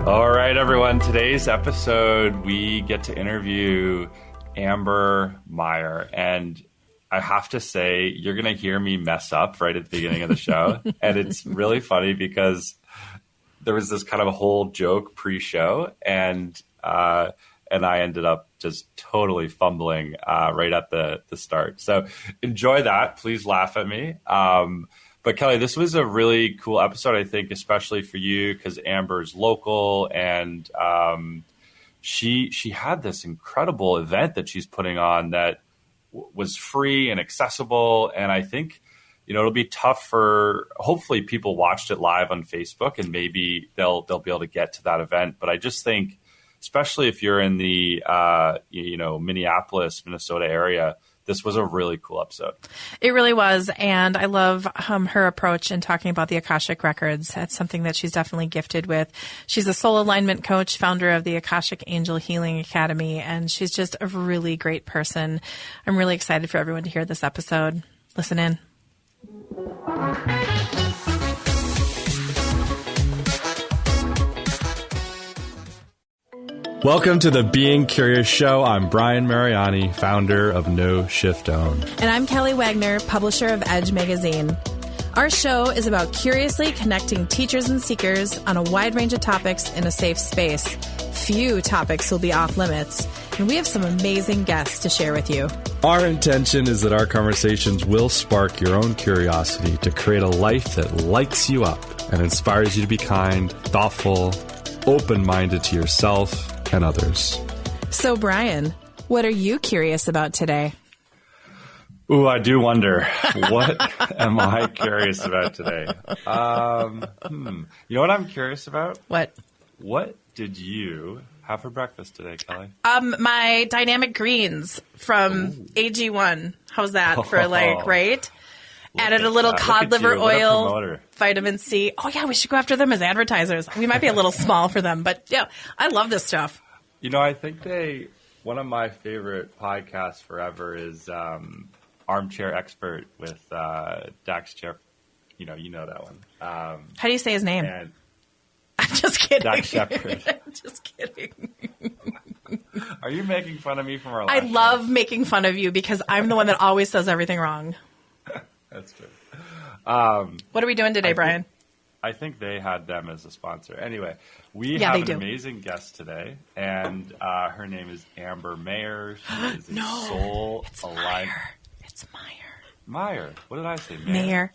All right, everyone. Today's episode, we get to interview Amber Maier. And I have to say, you're going to hear me mess up right at the beginning of the show. And it's really funny because there was this kind of a whole joke pre-show. And I ended up just totally fumbling right at the start. So enjoy that. Please laugh at me. But Kelly, this was a really cool episode, I think, especially for you because Amber's local and she had this incredible event that she's putting on that was free and accessible. And I think, it'll be tough for, hopefully people watched it live on Facebook and maybe they'll be able to get to that event. But I just think, especially if you're in the, Minneapolis, Minnesota area, this was a really cool episode. It really was. And I love her approach in talking about the Akashic Records. That's something that she's definitely gifted with. She's a soul alignment coach, founder of the Akashic Angel Healing Academy, and she's just a really great person. I'm really excited for everyone to hear this episode. Listen in. Welcome to the Being Curious Show. I'm Brian Mariani, founder of No Shift Own. And I'm Kelly Wagner, publisher of Edge Magazine. Our show is about curiously connecting teachers and seekers on a wide range of topics in a safe space. Few topics will be off limits, and we have some amazing guests to share with you. Our intention is that our conversations will spark your own curiosity to create a life that lights you up and inspires you to be kind, thoughtful, open-minded to yourself and others. So, Brian, what are you curious about today? Ooh, I do wonder, what am I curious about today? You know what I'm curious about? What? What did you have for breakfast today, Kelly? My dynamic greens from AG1. How's that for right? Added a little cod liver oil, vitamin C. Oh, yeah, we should go after them as advertisers. We might be a little small for them, but yeah, I love this stuff. I think one of my favorite podcasts forever is Armchair Expert with Dax Shepard. You know that one. How do you say his name? I'm just kidding. Dax Shepard. I'm just kidding. Are you making fun of me from our last I love making fun of you because I'm the one that always says everything wrong. That's true. What are we doing today, Brian? I think they had them as a sponsor. Anyway, we have an amazing guest today, and her name is Amber Maier. She is a soul alignment. It's Maier. Maier. What did I say? Maier.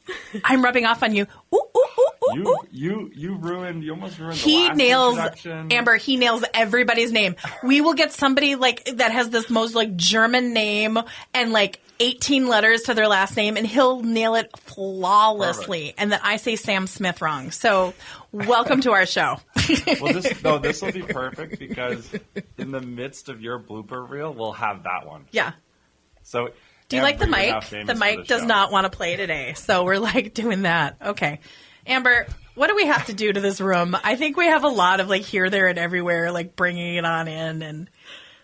I'm rubbing off on you. Ooh, ooh, ooh, ooh, you almost ruined the last introduction. Amber, he nails everybody's name. We will get somebody that has this most German name and 18 letters to their last name, and he'll nail it flawlessly. Perfect. And then I say Sam Smith wrong. So welcome to our show. Well, this will be perfect because in the midst of your blooper reel, we'll have that one. Yeah. So do you like the mic? The mic does not want to play today. So we're doing that. Okay. Amber, what do we have to do to this room? I think we have a lot of here, there, and everywhere, bringing it on in. And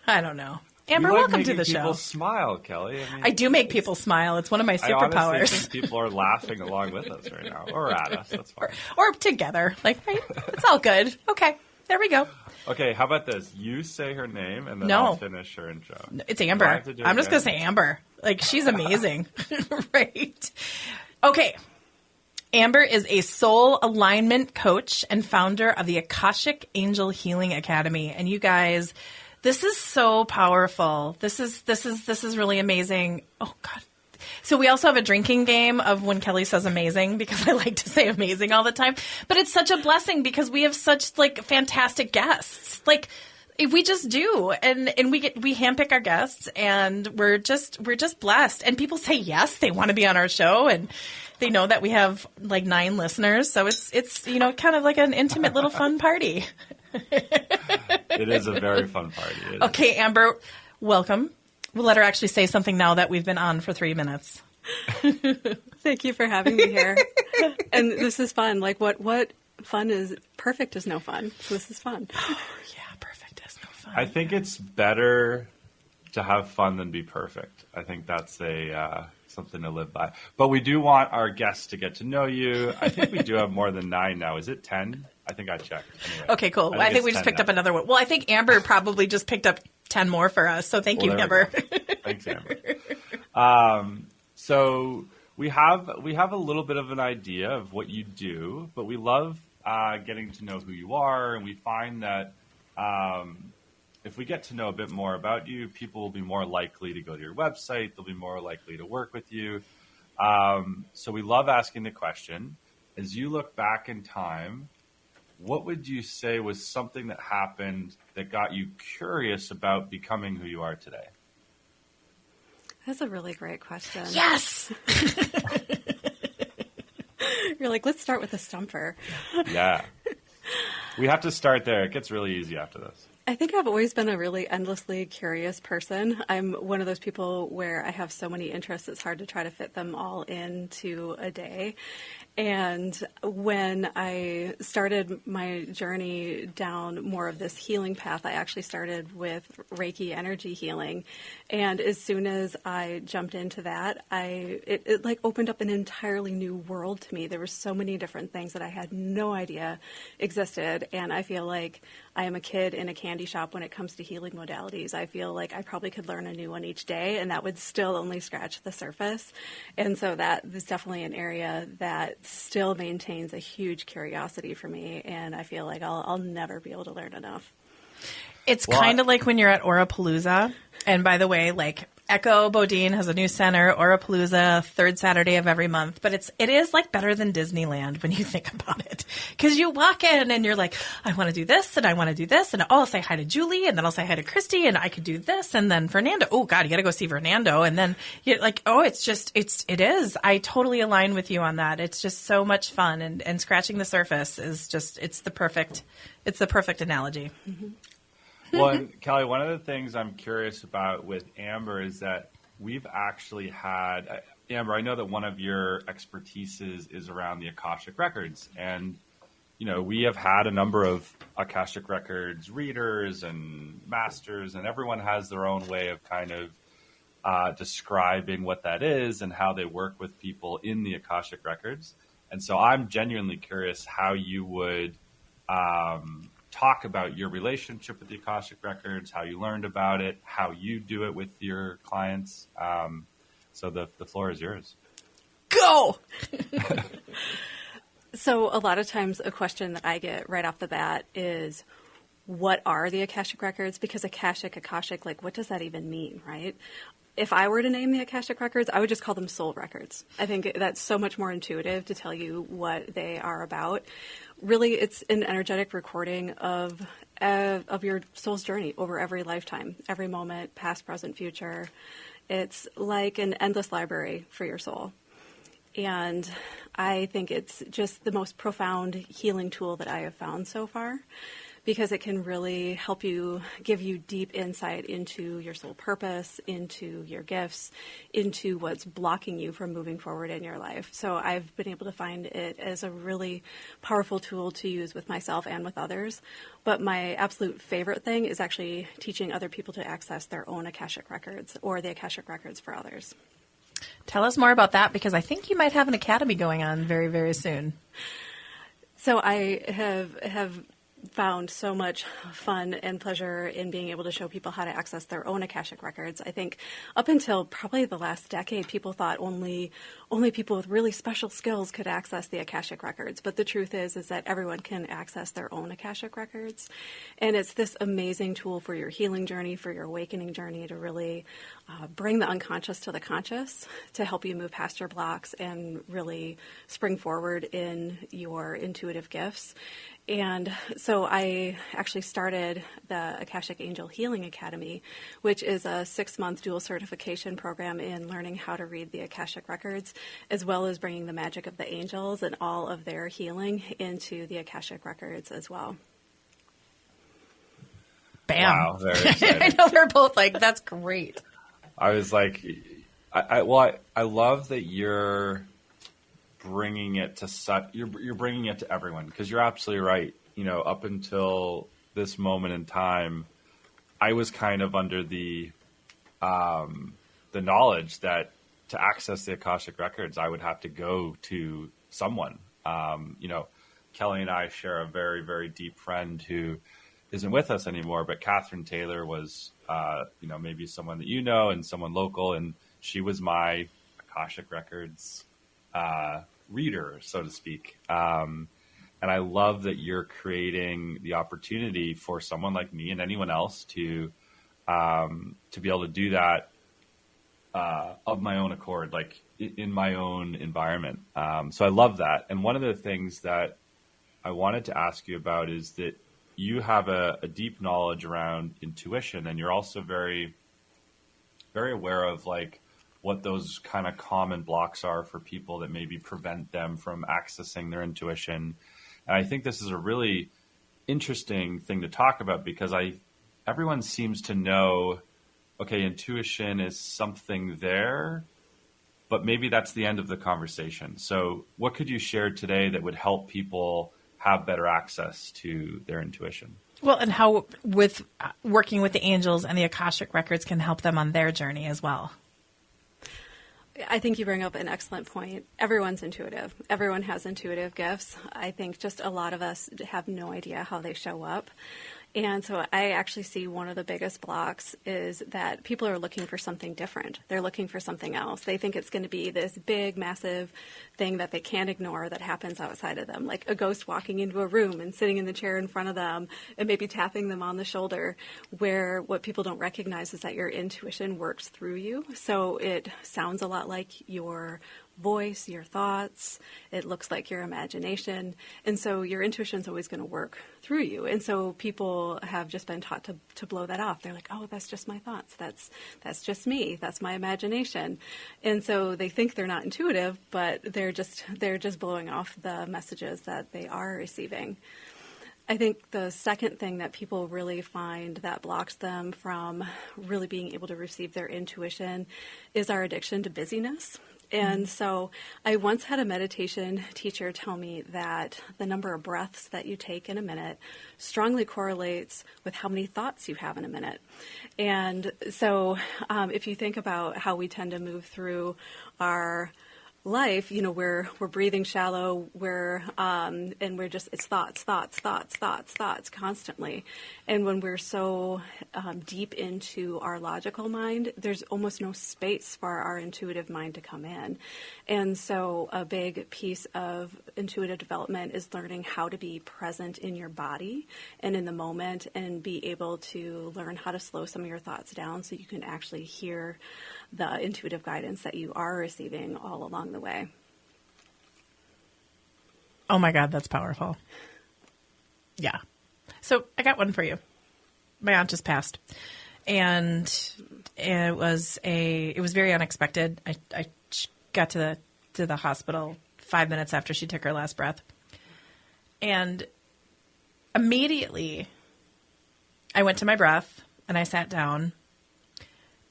I don't know. Amber, welcome to the show. People smile, Kelly. I do make people smile. It's one of my superpowers. I honestly think people are laughing along with us right now, or at us. That's fine. Or together. Right? It's all good. Okay. There we go. Okay. How about this? You say her name, and then I'll finish her intro. It's Amber. I'm just going to say Amber. She's amazing. Right? Okay. Amber is a soul alignment coach and founder of the Akashic Angel Healing Academy. And you guys... this is so powerful. This is really amazing. Oh, God. So we also have a drinking game of when Kelly says amazing, because I like to say amazing all the time. But it's such a blessing because we have such fantastic guests. We just do. And we handpick our guests, and we're just blessed. And people say yes, they want to be on our show, and they know that we have 9 listeners. So it's kind of like an intimate little fun party. It is a very fun party. Okay, Amber, welcome. We'll let her actually say something now that we've been on for 3 minutes. Thank you for having me here. And this is fun. What fun is perfect is no fun. So this is fun. Oh, yeah, perfect is no fun. I think it's better to have fun than be perfect. I think that's something to live by. But we do want our guests to get to know you. I think we do have more than 9 now. Is it 10? I think I checked. Anyway, Okay, cool. I think we just picked up another one. Well, I think Amber probably just picked up 10 more for us. So thank you, Amber. Thanks, Amber. So we have a little bit of an idea of what you do, but we love getting to know who you are, and we find that if we get to know a bit more about you, people will be more likely to go to your website. They'll be more likely to work with you. So we love asking the question, as you look back in time, what would you say was something that happened that got you curious about becoming who you are today? That's a really great question. Yes. You're like, let's start with a stumper. Yeah. We have to start there. It gets really easy after this. I think I've always been a really endlessly curious person. I'm one of those people where I have so many interests, it's hard to try to fit them all into a day. And when I started my journey down more of this healing path, I actually started with Reiki energy healing. And as soon as I jumped into that, it like opened up an entirely new world to me. There were so many different things that I had no idea existed. And I feel like I am a kid in a candy shop when it comes to healing modalities. I feel like I probably could learn a new one each day, and that would still only scratch the surface. And so that is definitely an area that still maintains a huge curiosity for me, and I feel like I'll never be able to learn enough. It's kind of like when you're at Aurapalooza. And by the way, like Echo Bodine has a new center, Aurapalooza, third Saturday of every month. But it is like better than Disneyland when you think about it. Because you walk in and you're like, I want to do this and I want to do this. And I'll say hi to Julie and then I'll say hi to Christy and I could do this. And then Fernando. Oh, God, you got to go see Fernando. And then you're like, oh, it is. I totally align with you on that. It's just so much fun. And scratching the surface is just, it's the perfect analogy. Mm-hmm. Well, and Kelly, one of the things I'm curious about with Amber is that we've actually had, Amber, I know that one of your expertises is around the Akashic Records. And, you know, we have had a number of Akashic Records readers and masters, and everyone has their own way of kind of describing what that is and how they work with people in the Akashic Records. And so I'm genuinely curious how you would talk about your relationship with the Akashic Records, how you learned about it, how you do it with your clients. So the floor is yours. Go! So a lot of times a question that I get right off the bat is, what are the Akashic Records? Because Akashic, like, what does that even mean, right? If I were to name the Akashic Records, I would just call them soul records. I think that's so much more intuitive to tell you what they are about. Really, it's an energetic recording of your soul's journey over every lifetime, every moment, past, present, future. It's like an endless library for your soul. And I think it's just the most profound healing tool that I have found so far, because it can really help you, give you deep insight into your soul purpose, into your gifts, into what's blocking you from moving forward in your life. So I've been able to find it as a really powerful tool to use with myself and with others. But my absolute favorite thing is actually teaching other people to access their own Akashic Records or the Akashic Records for others. Tell us more about that, because I think you might have an academy going on very, very soon. So I have found so much fun and pleasure in being able to show people how to access their own Akashic Records. I think up until probably the last decade, people thought only people with really special skills could access the Akashic Records. But the truth is that everyone can access their own Akashic Records. And it's this amazing tool for your healing journey, for your awakening journey, to really bring the unconscious to the conscious, to help you move past your blocks and really spring forward in your intuitive gifts. And so I actually started the Akashic Angel Healing Academy, which is a 6-month dual certification program in learning how to read the Akashic Records, as well as bringing the magic of the angels and all of their healing into the Akashic Records as well. Bam. Wow, very exciting. I know we're both like, that's great. I was like, I love that you're bringing it to you're bringing it to everyone, because you're absolutely right. You know, up until this moment in time, I was kind of under the knowledge that to access the Akashic Records, I would have to go to someone, Kelly and I share a very, very deep friend who isn't with us anymore, but Catherine Taylor was, maybe someone that you know and someone local, and she was my Akashic Records reader, so to speak. And I love that you're creating the opportunity for someone like me and anyone else to be able to do that of my own accord, like in my own environment. So I love that. And one of the things that I wanted to ask you about is that you have a deep knowledge around intuition, and you're also very, very aware of like what those kind of common blocks are for people that maybe prevent them from accessing their intuition. And I think this is a really interesting thing to talk about because everyone seems to know, okay, intuition is something there, but maybe that's the end of the conversation. So what could you share today that would help people have better access to their intuition? Well, and how with working with the angels and the Akashic Records can help them on their journey as well. I think you bring up an excellent point. Everyone's intuitive. Everyone has intuitive gifts. I think just a lot of us have no idea how they show up. And so I actually see one of the biggest blocks is that people are looking for something different. They're looking for something else. They think it's going to be this big, massive thing that they can't ignore that happens outside of them, like a ghost walking into a room and sitting in the chair in front of them and maybe tapping them on the shoulder, where what people don't recognize is that your intuition works through you. So it sounds a lot like your voice, your thoughts. It looks like your imagination. And so your intuition is always going to work through you. And so people have just been taught to blow that off. They're like, oh, that's just my thoughts. That's just me. That's my imagination. And so they think they're not intuitive, but they're just blowing off the messages that they are receiving. I think the second thing that people really find that blocks them from really being able to receive their intuition is our addiction to busyness. And so I once had a meditation teacher tell me that the number of breaths that you take in a minute strongly correlates with how many thoughts you have in a minute. And so if you think about how we tend to move through our life, we're breathing shallow, and we're just, it's thoughts constantly. And when we're so deep into our logical mind, there's almost no space for our intuitive mind to come in. And so a big piece of intuitive development is learning how to be present in your body and in the moment and be able to learn how to slow some of your thoughts down so you can actually hear the intuitive guidance that you are receiving all along the way. Oh my God, that's powerful. Yeah. So I got one for you. My aunt just passed, and it was very unexpected. I got to the hospital 5 minutes after she took her last breath, and immediately I went to my breath and I sat down,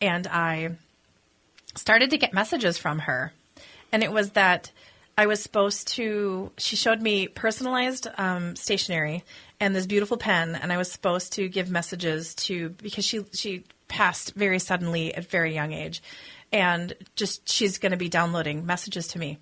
and I started to get messages from her. And it was that I was supposed to, she showed me personalized stationery and this beautiful pen, and I was supposed to give messages to, because she passed very suddenly at a very young age, and just she's going to be downloading messages to me.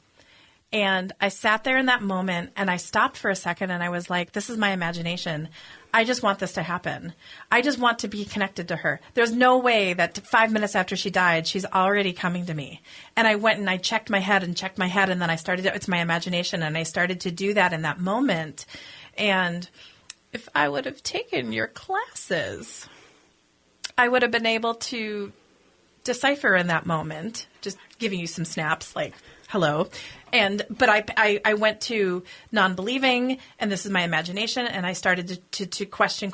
And I sat there in that moment and I stopped for a second and I was like, this is my imagination. I just want this to happen. I just want to be connected to her. There's no way that 5 minutes after she died, she's already coming to me. And I went and I checked my head, and then I started, it's my imagination. And I started to do that in that moment. And if I would have taken your classes, I would have been able to decipher in that moment, just giving you some snaps like, hello. But I went to non-believing, and this is my imagination, and I started to question.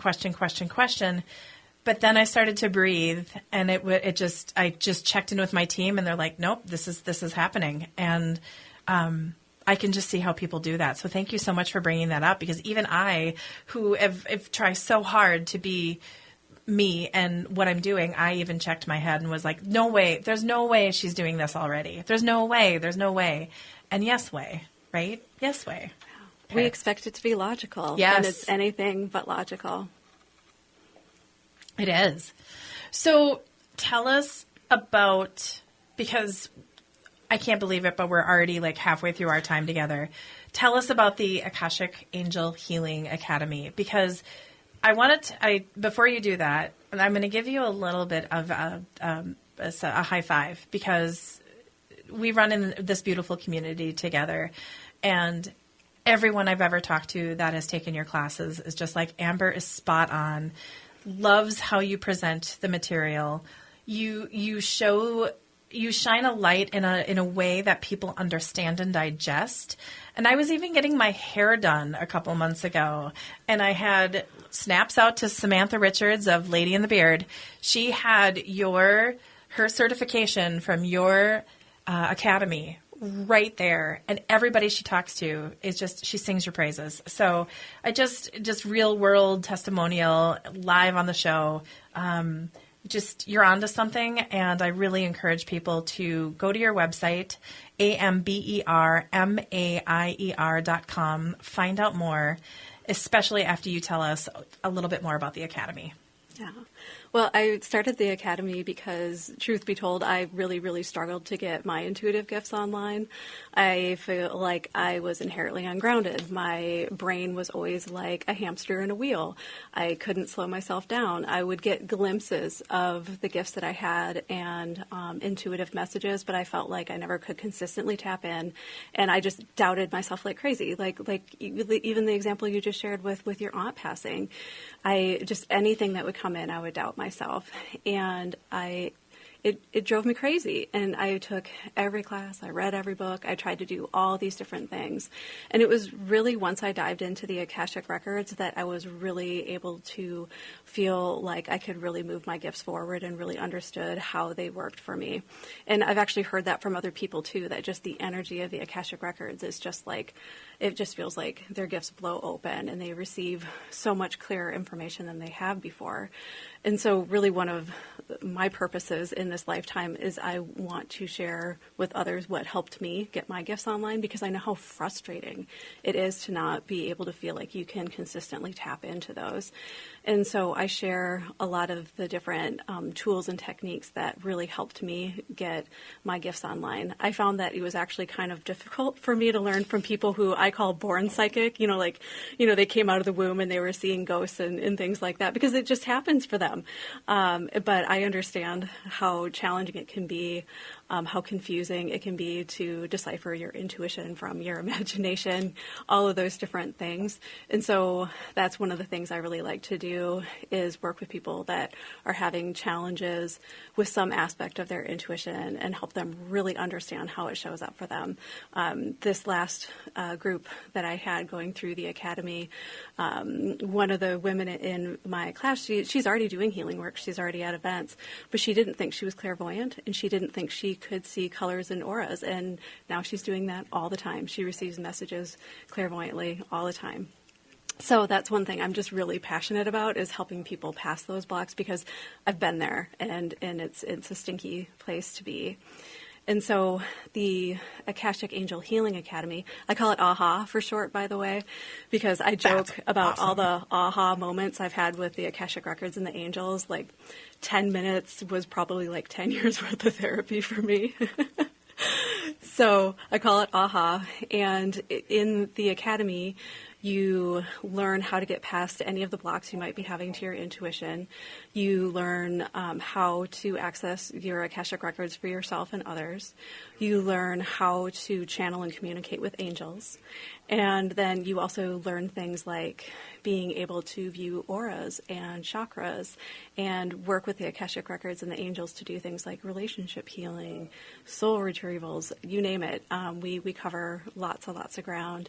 But then I started to breathe, and I just checked in with my team, and they're like, nope, this is happening. And I can just see how people do that. So thank you so much for bringing that up, because even I, who have tried so hard to be me and what I'm doing, I even checked my head and was like, no way, there's no way she's doing this already. There's no way. And yes way, right? Yes way. Okay. We expect it to be logical. Yes. And it's anything but logical. It is. So tell us about, because I can't believe it, but we're already like halfway through our time together. Tell us about the Akashic Angel Healing Academy, because before you do that, I'm going to give you a little bit of a high five, because we run in this beautiful community together, and everyone I've ever talked to that has taken your classes is just like, Amber is spot on, loves how you present the material. You shine a light in a way that people understand and digest. And I was even getting my hair done a couple months ago, and I had snaps out to Samantha Richards of Lady in the Beard. She had her certification from your academy right there, and everybody she talks to she sings your praises. So I just real world testimonial live on the show. You're onto something, and I really encourage people to go to your website, AmberMaier.com, find out more, especially after you tell us a little bit more about the Academy. Yeah. Well, I started the Academy because, truth be told, I really, really struggled to get my intuitive gifts online. I feel like I was inherently ungrounded. My brain was always like a hamster in a wheel. I couldn't slow myself down. I would get glimpses of the gifts that I had and intuitive messages, but I felt like I never could consistently tap in, and I just doubted myself like crazy. Like even the example you just shared with your aunt passing, anything that would come in, I would doubt myself, and it drove me crazy. And I took every class, I read every book, I tried to do all these different things. And it was really once I dived into the Akashic Records that I was really able to feel like I could really move my gifts forward and really understood how they worked for me. And I've actually heard that from other people too, that just the energy of the Akashic Records is just like, it just feels like their gifts blow open and they receive so much clearer information than they have before. And so really one of my purposes in this lifetime is I want to share with others what helped me get my gifts online, because I know how frustrating it is to not be able to feel like you can consistently tap into those. And so I share a lot of the different tools and techniques that really helped me get my gifts online. I found that it was actually kind of difficult for me to learn from people who I call born psychic, they came out of the womb and they were seeing ghosts and things like that, because it just happens for them. But I understand how challenging it can be, how confusing it can be to decipher your intuition from your imagination, all of those different things. And so that's one of the things I really like to do, is work with people that are having challenges with some aspect of their intuition and help them really understand how it shows up for them. This last group that I had going through the Academy, one of the women in my class, she's already doing healing work. She's already at events, but she didn't think she was clairvoyant, and she didn't think she could see colors and auras. And now she's doing that all the time. She receives messages clairvoyantly all the time. So that's one thing I'm just really passionate about, is helping people pass those blocks, because I've been there, and it's a stinky place to be. And so the Akashic Angel Healing Academy, I call it AHA for short, by the way, because I joke about all the AHA moments I've had with the Akashic Records and the Angels. Like 10 minutes was probably like 10 years worth of therapy for me. So I call it AHA. And in the Academy, you learn how to get past any of the blocks you might be having to your intuition. You learn how to access your Akashic Records for yourself and others. You learn how to channel and communicate with angels. And then you also learn things like being able to view auras and chakras and work with the Akashic Records and the angels to do things like relationship healing, soul retrievals, you name it. We cover lots and lots of ground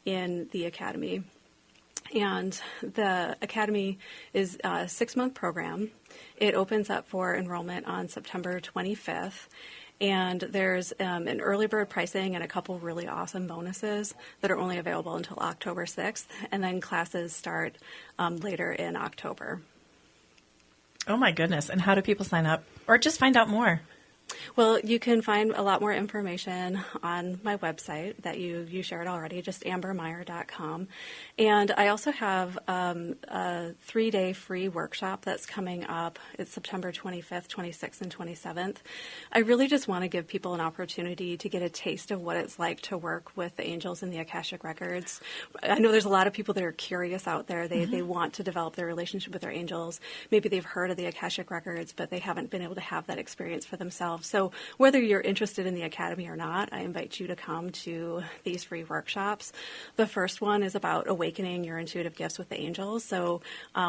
in the Academy. And the Academy is a 6-month program. It opens up for enrollment on September 25th. And there's an early bird pricing and a couple really awesome bonuses that are only available until October 6th. And then classes start later in October. Oh, my goodness. And how do people sign up or just find out more? Well, you can find a lot more information on my website that you shared already, just ambermaier.com. And I also have a 3-day free workshop that's coming up. It's September 25th, 26th, and 27th. I really just want to give people an opportunity to get a taste of what it's like to work with the angels and the Akashic Records. I know there's a lot of people that are curious out there. They want to develop their relationship with their angels. Maybe they've heard of the Akashic Records, but they haven't been able to have that experience for themselves. So whether you're interested in the Academy or not, I invite you to come to these free workshops. The first one is about awakening your intuitive gifts with the angels. So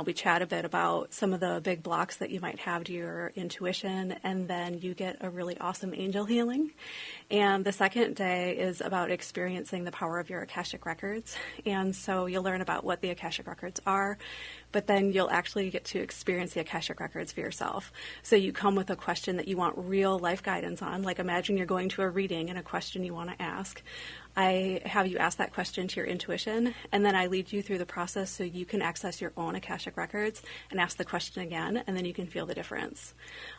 we chat a bit about some of the big blocks that you might have to your intuition, and then you get a really awesome angel healing. And the second day is about experiencing the power of your Akashic Records. And so you'll learn about what the Akashic Records are, but then you'll actually get to experience the Akashic Records for yourself. So you come with a question that you want real life guidance on. Like imagine you're going to a reading and a question you want to ask. I have you ask that question to your intuition, and then I lead you through the process so you can access your own Akashic Records and ask the question again, and then you can feel the difference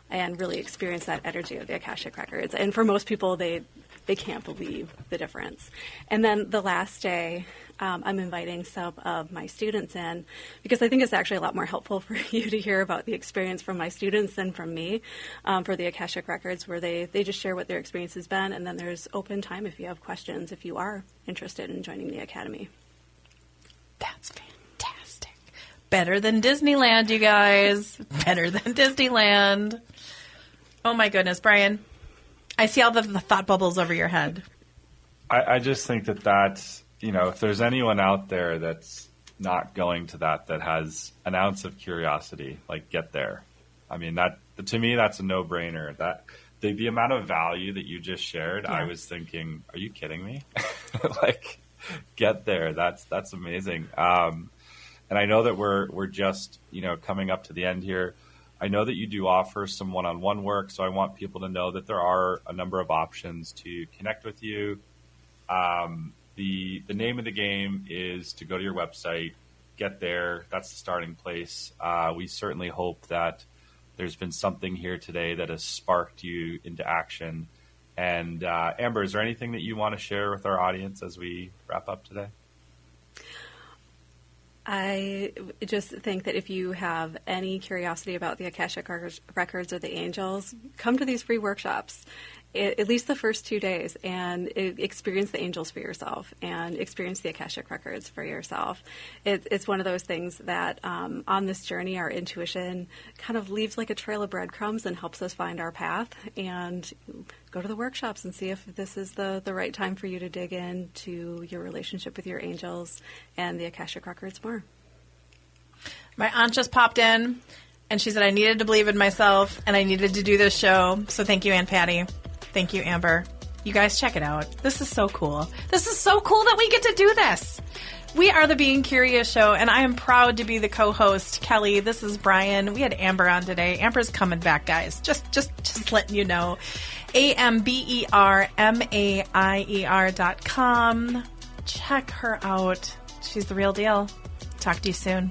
and really experience that energy of the Akashic Records. And for most people, they can't believe the difference. And then the last day, I'm inviting some of my students in because I think it's actually a lot more helpful for you to hear about the experience from my students than from me for the Akashic Records, where they just share what their experience has been, and then there's open time if you have questions, if you are interested in joining the Academy. That's fantastic. Better than Disneyland, you guys. Better than Disneyland. Oh my goodness, Brian. I see all the thought bubbles over your head. I just think that's, if there's anyone out there that's not going to that has an ounce of curiosity, like get there. I mean, to me, that's a no-brainer. That the amount of value that you just shared, yeah. I was thinking, are you kidding me? Like, get there. That's amazing. And I know that we're just, coming up to the end here. I know that you do offer some one-on-one work, so I want people to know that there are a number of options to connect with you. The name of the game is to go to your website, get there. That's the starting place. We certainly hope that there's been something here today that has sparked you into action. And Amber, is there anything that you want to share with our audience as we wrap up today? I just think that if you have any curiosity about the Akashic Records or the angels, come to these free workshops, at least the first 2 days, and experience the angels for yourself and experience the Akashic Records for yourself. It's one of those things that on this journey, our intuition kind of leaves like a trail of breadcrumbs and helps us find our path. And go to the workshops and see if this is the right time for you to dig into your relationship with your angels and the Akashic Records more. My aunt just popped in, and she said I needed to believe in myself, and I needed to do this show. So thank you, Aunt Patty. Thank you, Amber. You guys check it out. This is so cool. This is so cool that we get to do this. We are the Being Curious Show, and I am proud to be the co-host. Kelly, this is Brian. We had Amber on today. Amber's coming back, guys. Just letting you know. AmberMaier.com. Check her out. She's the real deal. Talk to you soon.